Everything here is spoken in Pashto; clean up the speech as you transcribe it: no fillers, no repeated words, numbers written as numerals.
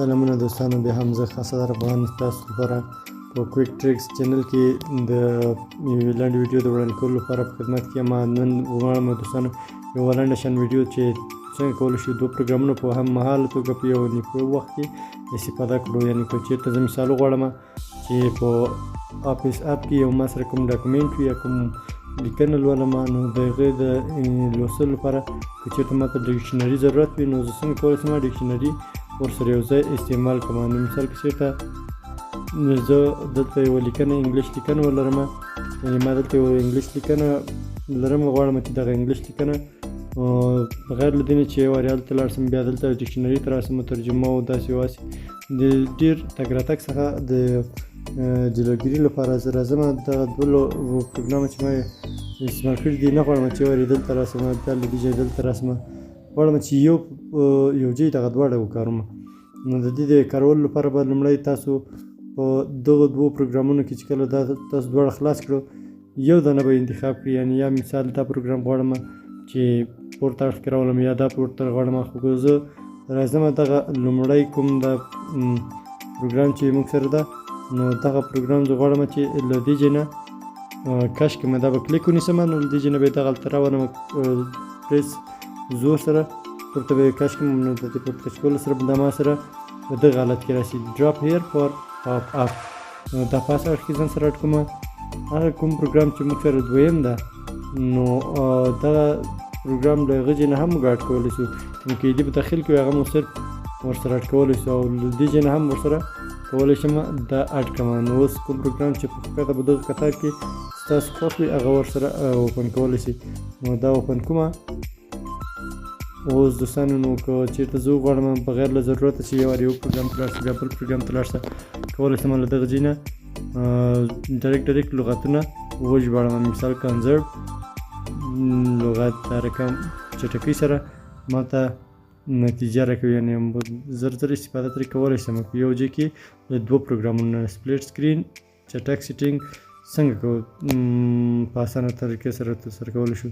سلامونه دوستانو، بیا هم زه خاصه افغان تاسو لپاره په کویک ټریکس چینل کې د یوې لنډ ویډیو د وړاندې کولو لپاره په خدمت کې یم. نن وغواړم دوستانو یوه لنډه شان ویډیو چې څنګه کولی شو دوه پروګرامونه په هم مهاله توګه په یو وخت کې استفاده کړو. یعنې که چېرته زه مثال وغواړم چې په اپ کې یو ما سره کوم ډاکومنټ وي یا کوم لیکنه لولم، نو د هغې د لوستلو لپاره که چېرته ماته ډکشنري ضرورت وي، نو زه څنګه کولی شم ډکشنري ورسره یوځای استعمال کړم. نو مثال کې چېرته زه دلته یوه لیکنه انګلیش لیکنه ولرم، یعنې ما دلته یوه انګلیش لیکنه لرم، غواړم چې دغه انګلیش لیکنه بغیر له دې نه چې یو وارې هلته لاړ شم، بیا دلته ډکشنري ته راشم، ترجمه او داسې واسې د ډېر تګ راتګ څخه د جلوګیري لپاره زه راځم. دغه دوه پروګرام چې ما استعمال کړي دي نه غواړم چې یو وارې دلته راشم، بیا له دې ځایه دلته راشم، غواړم چې یو ځای دغه دواړه وکاروم. نو د دې د کارولو لپاره به لومړی تاسو په دغه دوو پروګرامونو کې چې کله دا تاسو دواړه خلاص کړو یو دانه به انتخاب کړئ. یعنې یا مثال دا پروګرام غواړم چې پورته اړخ کې راولم یا دا پورته غواړم، خو زه راځم دغه لومړی کوم دا پروګرام چې موږ سره ده، نو دغه پروګرام زه غواړم چې له دې ځای نه کش کړم، دا به کلیک ونیسم، نو له دې ځای نه به یې دغلته راولم پریس زور سره پورته به یې کش کړم، نو د دې پورته کش کولو سره به دا ما سره په دغه حالت کې راشي ډراپ هیر فار پاپ اپ. نو دا پاس اړخ کې ځان سره اډ کړم هغه کوم پروګرام چې موږ سره دویم ده، نو دغه پروګرام له هغه ځای نه هم موږ اډ کولی شو، نو که یې دې په داخل کې هغه مو صرف ورسره اډ کولی شو او له دې ځای نه هم ورسره کولی شم دا اډ کړم. نو اوس کوم پروګرام چې په ښکته په دغه قطار کې ستاسو خوښ وي هغه ورسره اوپن کولی شي. نو دا اوپن کومه اوس دوستانو، نو که چېرته زه وغواړم بغیر له ضرورته چې یو وار یو پروګرام ته لاړ شي بیا بل پروګرام ته لاړ شه، کولی شم له دغه ځای نه ډایرکټ لغتونه وژباړم. مثال کنزرو لغت دا رقم چټکۍ سره ما ته نتیجه راکوي، یعنې زر استفاده ترې کولی شم په یو ځای کې د دوه پروګرامونو. سپلیټ سکرین چټک سیټینګ څنګه په اسانه طریقې سره ترسره کولی شو.